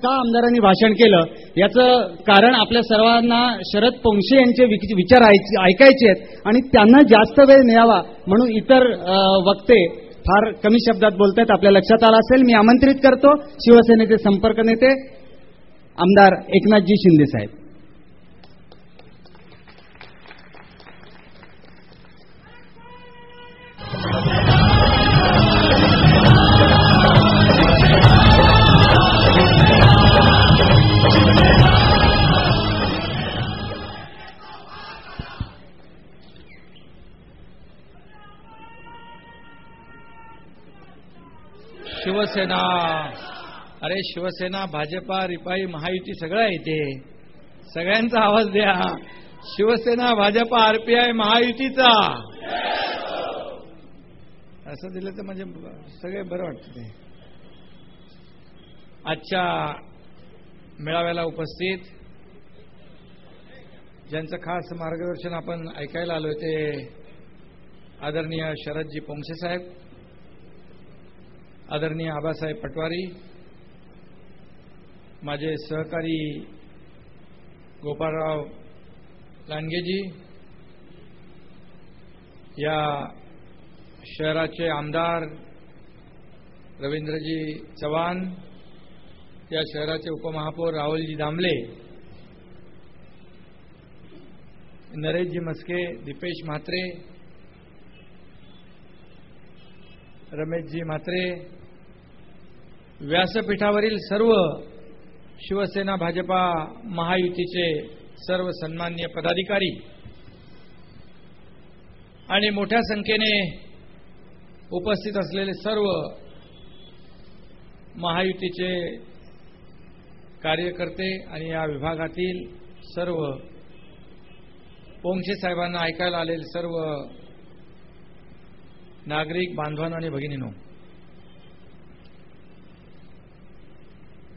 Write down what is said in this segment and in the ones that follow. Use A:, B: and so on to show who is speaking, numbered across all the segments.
A: का आमदारांनी भाषण केलं याचं कारण आपल्या सर्वांना शरद पोंक्षे यांचे विचार ऐकायचे आहेत आणि त्यांना जास्त वेळ मिळावा म्हणून इतर वक्ते फार कमी शब्दात बोलतायत. आपल्या लक्षात आलं असेल. मी आमंत्रित करतो शिवसेनेचे संपर्क नेते आमदार एकनाथजी शिंदे साहेब.
B: शिवसेना, अरे शिवसेना, भाजपा, रिपाई, महायुती सगळं आहे ते. सगळ्यांचा आवाज द्या. शिवसेना, भाजपा, आरपीआय, महायुतीचा. असं दिलं तर म्हणजे सगळे बरं वाटतं ते. आजच्या मेळाव्याला उपस्थित ज्यांचं खास मार्गदर्शन आपण ऐकायला आलोय ते आदरणीय शरदजी पोंक्षे साहेब, आदरणीय आबासाहेब पटवारी, माझे सहकारी गोपाळराव लांडगेजी, या शहराचे आमदार रवींद्रजी चव्हाण, या शहराचे उपमहापौर राहुलजी दामले, नरेशजी मस्के, दीपेश म्हात्रे, रमेशजी म्हात्रे, व्यासपीठावरील सर्व शिवसेना, भाजपा, महायुतीचे सर्व सन्माननीय पदाधिकारी आणि मोठ्या संख्येने उपस्थित असलेले सर्व महायुतीचे कार्यकर्ते आणि या विभागातील सर्व पोंक्षे साहेबांना ऐकायला आलेले सर्व नागरिक बांधवांनो आणि भगिनींनो,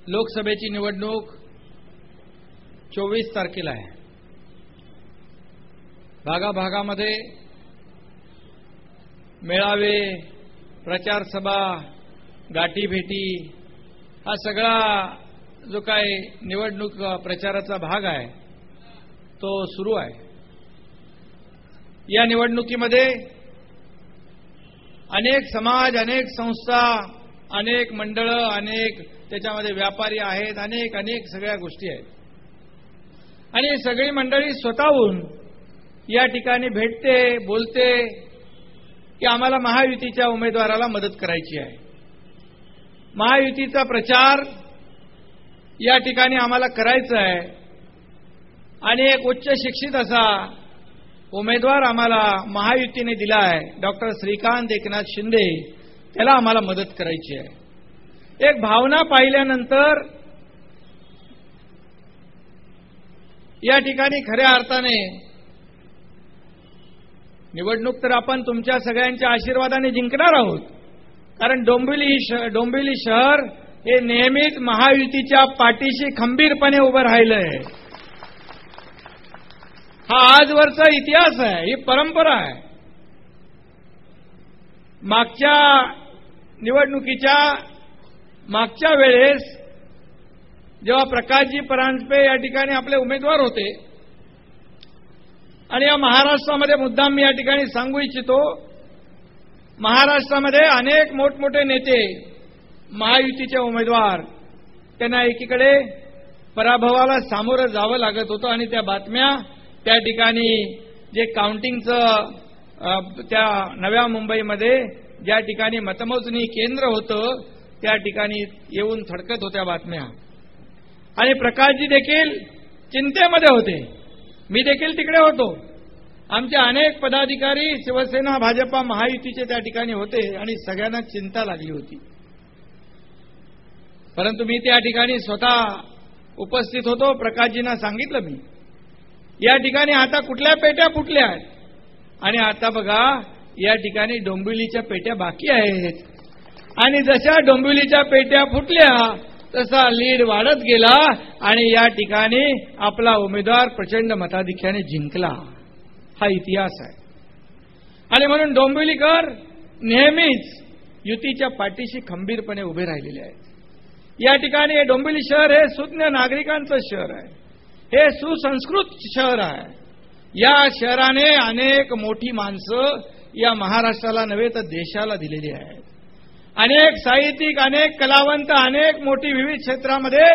B: लोकसभेची निवडणूक 24 तारखेला आहे. भागाभागामध्ये मेळावे, प्रचार सभा, गाठीभेटी हा सगळा जो काय निवडणूक प्रचाराचा भाग आहे तो सुरू आहे. या निवडणुकीमध्ये अनेक समाज, अनेक संस्था, अनेक मंडळं, अनेक त्याच्यामध्ये व्यापारी आहेत, अनेक सगळ्या गोष्टी आहेत. आणि सगळी मंडळी स्वतःहून या ठिकाणी भेटते, बोलते की आम्हाला महायुतीच्या उमेदवाराला मदत करायची आहे. महायुतीचा प्रचार या ठिकाणी आम्हाला करायचा आहे आणि एक उच्च शिक्षित असा उमेदवार आम्हाला महायुतीने दिला आहे, डॉक्टर श्रीकांत एकनाथ शिंदे, त्याला आम्हाला मदत करायची आहे. एक भावना पाहिल्यानंतर या ठिकाणी खऱ्या अर्थाने निवडणूक तर आपण तुमच्या सगळ्यांच्या आशीर्वादाने जिंकणार आहोत, कारण डोंबिवली शहर हे नेहमीच महायुतीच्या पाठीशी खंबीरपणे उभं राहिलंय. हा आजवरचा इतिहास आहे, ही परंपरा आहे. मागच्या निवडणुकीच्या मागच्या वेळेस जेव्हा प्रकाशजी परांजपे या ठिकाणी आपले उमेदवार होते आणि या महाराष्ट्रामध्ये मुद्दाम मी या ठिकाणी सांगू इच्छितो, महाराष्ट्रामध्ये अनेक मोठमोठे नेते, महायुतीचे उमेदवार, त्यांना एकीकडे पराभवाला सामोरं जावं लागत होतं आणि त्या बातम्या त्या ठिकाणी जे काउंटिंगचं त्या नव्या मुंबईमध्ये ज्या ठिकाणी मतमोजणी केंद्र होतं त्या ठिकाणी येऊन थडकत होत्या बातम्या. आणि प्रकाशजी देखील चिंतेमध्ये होते, मी देखील तिकडे होतो. आमचे अनेक पदाधिकारी शिवसेना, भाजपा, महायुतीचे त्या ठिकाणी होते आणि सगळ्यांना चिंता लागली होती. परंतु मी त्या ठिकाणी स्वतः उपस्थित होतो. प्रकाशजींना सांगितलं मी, या ठिकाणी आता कुठल्या पेट्या फुटल्या आहेत आणि आता बघा या ठिकाणी डोंबिवलीच्या पेट्या बाकी आहेत आणि जशा डोंबिवलीच्या पेट्या फुटल्या तसा लीड वाढत गेला आणि या ठिकाणी आपला उमेदवार प्रचंड मताधिक्याने जिंकला. हा इतिहास आहे. आणि म्हणून डोंबिवलीकर नेहमीच युतीच्या पाठीशी खंबीरपणे उभे राहिलेले आहेत. या ठिकाणी हे डोंबिवली शहर हे सुज्ञ नागरिकांचं शहर आहे, हे सुसंस्कृत शहर आहे. या शहराने अनेक मोठी माणसं या महाराष्ट्राला नव्हे तर देशाला दिलेली आहेत. अनेक साहित्यिक, अनेक कलावंत, अनेक मोठी विविध क्षेत्रामध्ये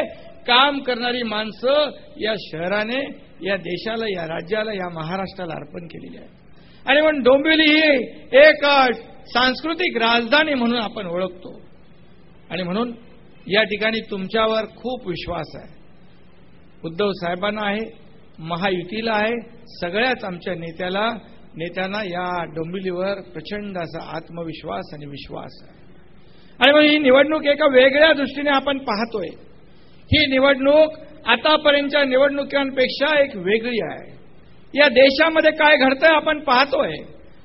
B: काम करणारी माणसं या शहराने या देशाला, या राज्याला, या महाराष्ट्राला अर्पण केलेली आहे. आणि म्हणून डोंबिवली ही एक सांस्कृतिक राजधानी म्हणून आपण ओळखतो. आणि म्हणून या ठिकाणी तुमच्यावर खूप विश्वास आहे. उद्धव साहेबांना आहे, महायुतीला आहे, सगळ्याच आमच्या नेत्यांना या डोंबिवलीवर प्रचंड असा आत्मविश्वास आणि विश्वास आहे. आणि म्हणून ही निवडणूक एका वेगळ्या दृष्टीने आपण पाहतोय. ही निवडणूक आतापर्यंतच्या निवडणुकांपेक्षा एक वेगळी आहे. या देशामध्ये काय घडतंय आपण पाहतोय.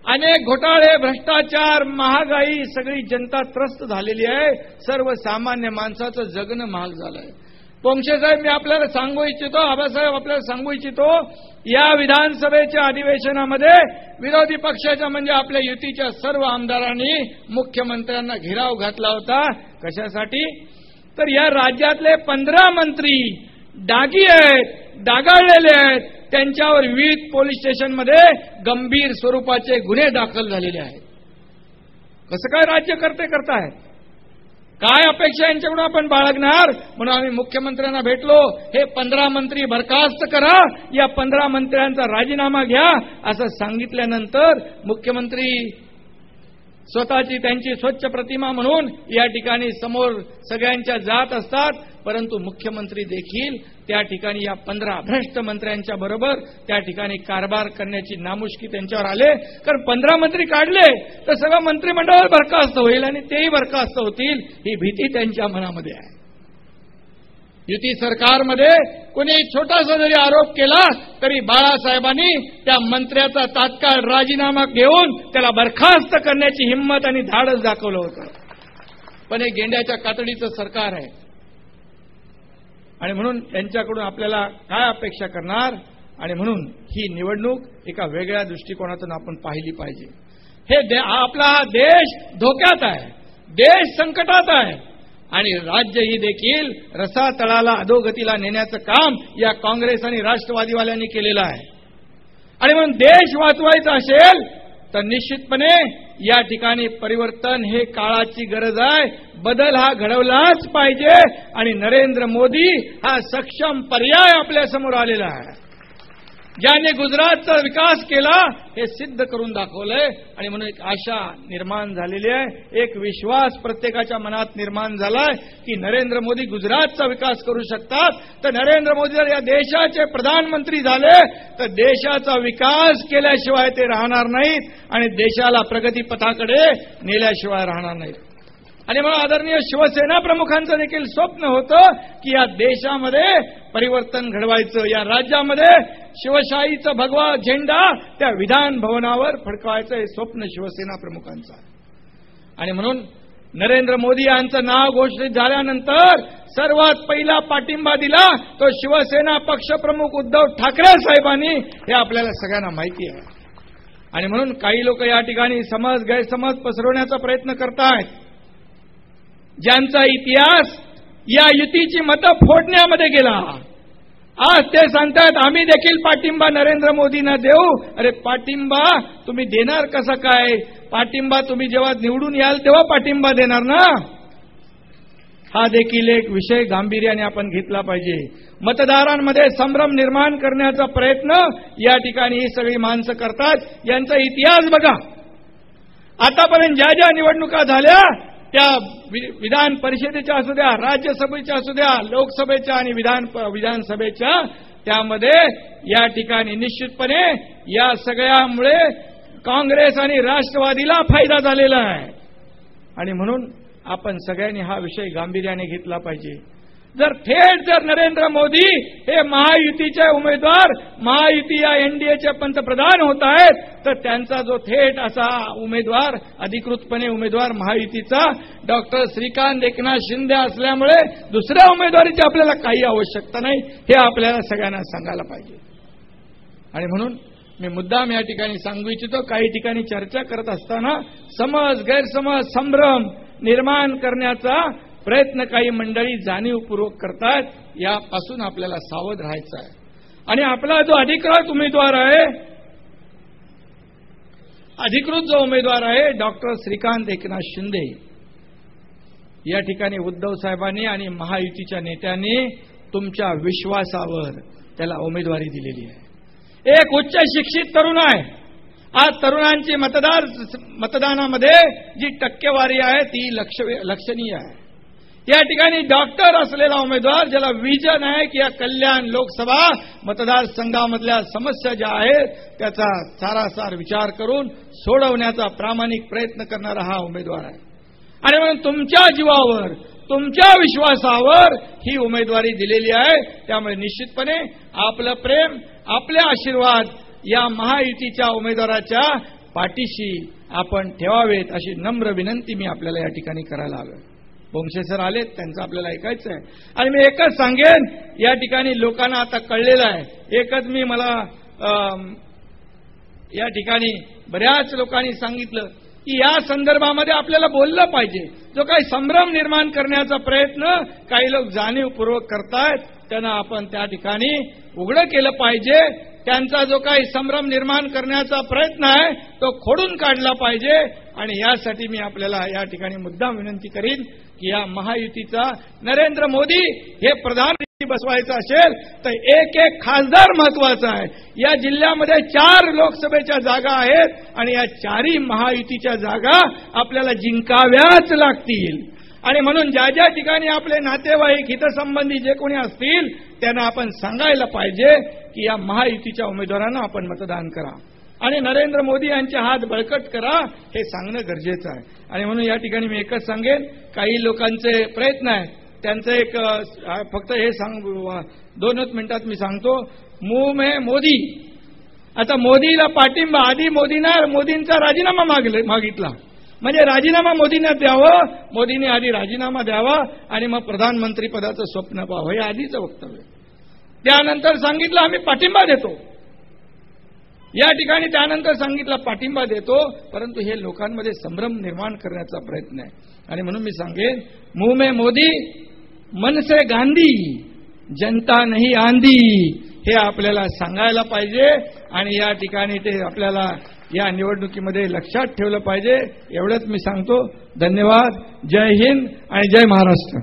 B: अनेक घोटाळे, भ्रष्टाचार, महागाई, सगळी जनता त्रस्त झालेली आहे. सर्वसामान्य माणसाचं जगणं महाग झालंय. पोंक्षे साहेब, मी आपल्याला सांगू इच्छितो, आबासाहेब आपल्याला सांगू इच्छितो, या विधानसभेच्या अधिवेशनामध्ये विरोधी पक्षाच्या म्हणजे आपल्या युतीच्या सर्व आमदारांनी मुख्यमंत्र्यांना घेराव घातला होता. कशासाठी? तर या राज्यातले 15 मंत्री डागी आहेत, डागाळलेले आहेत, त्यांच्यावर विविध पोलीस स्टेशनमध्ये गंभीर स्वरूपाचे गुन्हे दाखल झालेले आहेत. कसं काय राज्यकर्ते करतायत? काय अपेक्षा यांच्याकडून आपण बाळगणार? म्हणून आम्ही मुख्यमंत्र्यांना भेटलो. हे 15 मंत्री बरखास्त करा, या 15 मंत्र्यांचा राजीनामा घ्या असं सांगितल्यानंतर मुख्यमंत्री स्वतःची त्यांची स्वच्छ प्रतिमा म्हणून या ठिकाणी समोर सगळ्यांच्या जात असतात. परंतु मुख्यमंत्री देखील त्या ठिकाणी या 15 भ्रष्ट मंत्र्यांच्या बरोबर त्या ठिकाणी कारभार करण्याची नामुष्की त्यांच्यावर आले. कारण 15 मंत्री काढले तर सगळं मंत्रिमंडळ बरखास्त होईल आणि तेही बरखास्त होतील, ही भीती त्यांच्या मनामध्ये आहे. युती सरकारमध्ये कोणी छोटासा जरी आरोप केला तरी बाळासाहेबांनी त्या मंत्र्याचा तात्काळ राजीनामा घेऊन त्याला बरखास्त करण्याची हिंमत आणि धाडस दाखवलं होतं. पण हे गेंड्याच्या कातडीचं सरकार आहे. आणि म्हणून त्यांच्याकडून आपल्याला काय अपेक्षा करणार? आणि म्हणून ही निवडणूक एका वेगळ्या दृष्टिकोनातून आपण पाहिली पाहिजे. हे आपला देश धोक्यात आहे, देश संकटात आहे आणि राज्य ही देखील रसातळाला अधोगतीला नेण्याचं काम या काँग्रेस आणि राष्ट्रवादीवाल्यांनी केलेलं आहे. आणि म्हणून देश वाचवायचा असेल तर निश्चितपणे या ठिकाणी परिवर्तन हे काळाची गरज आहे. बदल हा घडवलाच पाहिजे आणि नरेंद्र मोदी हा सक्षम पर्याय आपल्या समोर आलेला आहे. ज्याने गुजरातचा विकास केला हे सिद्ध करून दाखवलंय. आणि म्हणून एक आशा निर्माण झालेली आहे, एक विश्वास प्रत्येकाच्या मनात निर्माण झालाय की नरेंद्र मोदी गुजरातचा विकास करू शकतात. तर नरेंद्र मोदी जर या देशाचे प्रधानमंत्री झाले तर देशाचा विकास केल्याशिवाय ते राहणार नाहीत आणि देशाला प्रगतीपथाकडे नेल्याशिवाय राहणार नाहीत. आणि म्हणून आदरणीय शिवसेना प्रमुखांचं देखील स्वप्न होतं की या देशामध्ये परिवर्तन घडवायचं, या राज्यामध्ये शिवशाहीचा भगवा झेंडा त्या विधान भवनावर फडकवायचं, हे स्वप्न शिवसेना प्रमुखांचं आहे. आणि म्हणून नरेंद्र मोदी यांचं नाव घोषित झाल्यानंतर सर्वात पहिला पाठिंबा दिला तो शिवसेना पक्षप्रमुख उद्धव ठाकरे साहेबांनी, हे आपल्याला सगळ्यांना माहिती आहे. आणि म्हणून काही लोक या ठिकाणी गैरसमज पसरवण्याचा प्रयत्न करतायत. ज्यांचा इतिहास या युतीची मतं फोडण्यामध्ये गेला, आज ते सांगतात आम्ही देखील पाठिंबा नरेंद्र मोदींना देऊ. अरे पाठिंबा तुम्ही देणार कसा काय? पाठिंबा तुम्ही जेव्हा निवडून याल तेव्हा पाठिंबा देणार ना. हा देखील एक विषय गांभीर्याने आपण घेतला पाहिजे. मतदारांमध्ये संभ्रम निर्माण करण्याचा प्रयत्न या ठिकाणी ही सगळी माणसं करतात. यांचा इतिहास बघा. आतापर्यंत ज्या ज्या निवडणुका झाल्या त्या विधान परिषदेच्या असू द्या, राज्यसभेच्या असू द्या, लोकसभेच्या आणि विधानसभेच्या, त्यामध्ये या ठिकाणी निश्चितपणे या सगळ्यामुळे काँग्रेस आणि राष्ट्रवादीला फायदा झालेला आहे. आणि म्हणून आपण सगळ्यांनी हा विषय गांभीर्याने घेतला पाहिजे. जर नरेंद्र मोदी हे महायुतीचे उमेदवार, महायुती या एनडीएचे पंतप्रधान होत आहेत, तर त्यांचा जो थेट असा उमेदवार, अधिकृतपणे उमेदवार महायुतीचा डॉक्टर श्रीकांत एकनाथ शिंदे असल्यामुळे दुसऱ्या उमेदवारीची आपल्याला काही आवश्यकता नाही, हे आपल्याला सगळ्यांना सांगायला पाहिजे. आणि म्हणून मी मुद्दाम या ठिकाणी सांगू इच्छितो, काही ठिकाणी चर्चा करत असताना समज, गैरसमज, संभ्रम निर्माण करण्याचा प्रयत्न काही मंडळी जाणीवपूर्वक करतात, यापासून आपल्याला सावध राहायचं आहे. आणि आपला जो अधिकृत उमेदवार आहे, अधिकृत जो उमेदवार आहे डॉक्टर श्रीकांत एकनाथ शिंदे, या ठिकाणी उद्धव साहेबांनी आणि महायुतीच्या नेत्यांनी तुमच्या विश्वासावर त्याला उमेदवारी दिलेली आहे. एक उच्च शिक्षित तरुण आहे. आज तरुणांची मतदानामध्ये जी टक्केवारी आहे ती लक्षणीय आहे. या ठिकाणी डॉक्टर असलेला उमेदवार, ज्याला विजन आहे की या कल्याण लोकसभा मतदारसंघामधल्या समस्या ज्या आहेत त्याचा सारासार विचार करून सोडवण्याचा प्रामाणिक प्रयत्न करणारा हा उमेदवार आहे. आणि म्हणून तुमच्या जीवावर, तुमच्या विश्वासावर ही उमेदवारी दिलेली आहे. त्यामुळे निश्चितपणे आपलं प्रेम, आपले आशीर्वाद या महायुतीच्या उमेदवाराच्या पाठीशी आपण ठेवावेत, अशी नम्र विनंती मी आपल्याला या ठिकाणी करायला हवी. बोंगशे सर आलेत, त्यांचं आपल्याला ऐकायचं आहे. आणि मी एकच सांगेन, या ठिकाणी लोकांना आता कळलेलं आहे. एकच मी मला या ठिकाणी बऱ्याच लोकांनी सांगितलं की या संदर्भामध्ये आपल्याला बोललं पाहिजे. जो काही संभ्रम निर्माण करण्याचा प्रयत्न काही लोक जाणीवपूर्वक करतायत, त्यांना आपण त्या ठिकाणी उघडं केलं पाहिजे. त्यांचा जो काही संभ्रम निर्माण करण्याचा प्रयत्न आहे तो खोडून काढला पाहिजे. आणि यासाठी मी आपल्याला या ठिकाणी मुद्दाम विनंती करीन की या महायुतीचा नरेंद्र मोदी हे प्रधानमंत्री बसवायचं असेल तर एक एक खासदार महत्वाचा आहे. या जिल्ह्यामध्ये 4 लोकसभेच्या जागा आहेत आणि या 4ही महायुतीच्या जागा आपल्याला जिंकाव्याच लागतील. आणि म्हणून ज्या ज्या ठिकाणी आपले नातेवाईक, हितसंबंधी जे कोणी असतील त्यांना आपण सांगायला पाहिजे की या महायुतीच्या उमेदवारांना आपण मतदान करा आणि नरेंद्र मोदी यांचे हात बळकट करा, हे सांगणं गरजेचं आहे. आणि म्हणून या ठिकाणी मी एकच सांगेन, काही लोकांचे प्रयत्न आहे, त्यांचं एक फक्त हे 2 मिनिटात मी सांगतो. मुंह में मोदी. आता मोदीला पाठिंबा, आधी मोदींचा राजीनामा मागितला, म्हणजे राजीनामा मोदींना द्यावं, मोदींनी आधी राजीनामा द्यावा आणि मग प्रधानमंत्री पदाचं स्वप्न पाहावं, हे आधीचं वक्तव्य. त्यानंतर सांगितलं आम्ही पाठिंबा देतो, या ठिकाणी त्यानंतर सांगितलं पाठिंबा देतो, परंतु हे लोकांमध्ये संभ्रम निर्माण करण्याचा प्रयत्न आहे. आणि म्हणून मी सांगेन, मुंह में मोदी मन से गांधी, जनता नहीं आंधी, हे आपल्याला सांगायला पाहिजे. आणि या ठिकाणी ते आपल्याला या निवडणुकीमध्ये लक्षात ठेवलं पाहिजे. एवढंच मी सांगतो. धन्यवाद. जय हिंद आणि जय महाराष्ट्र.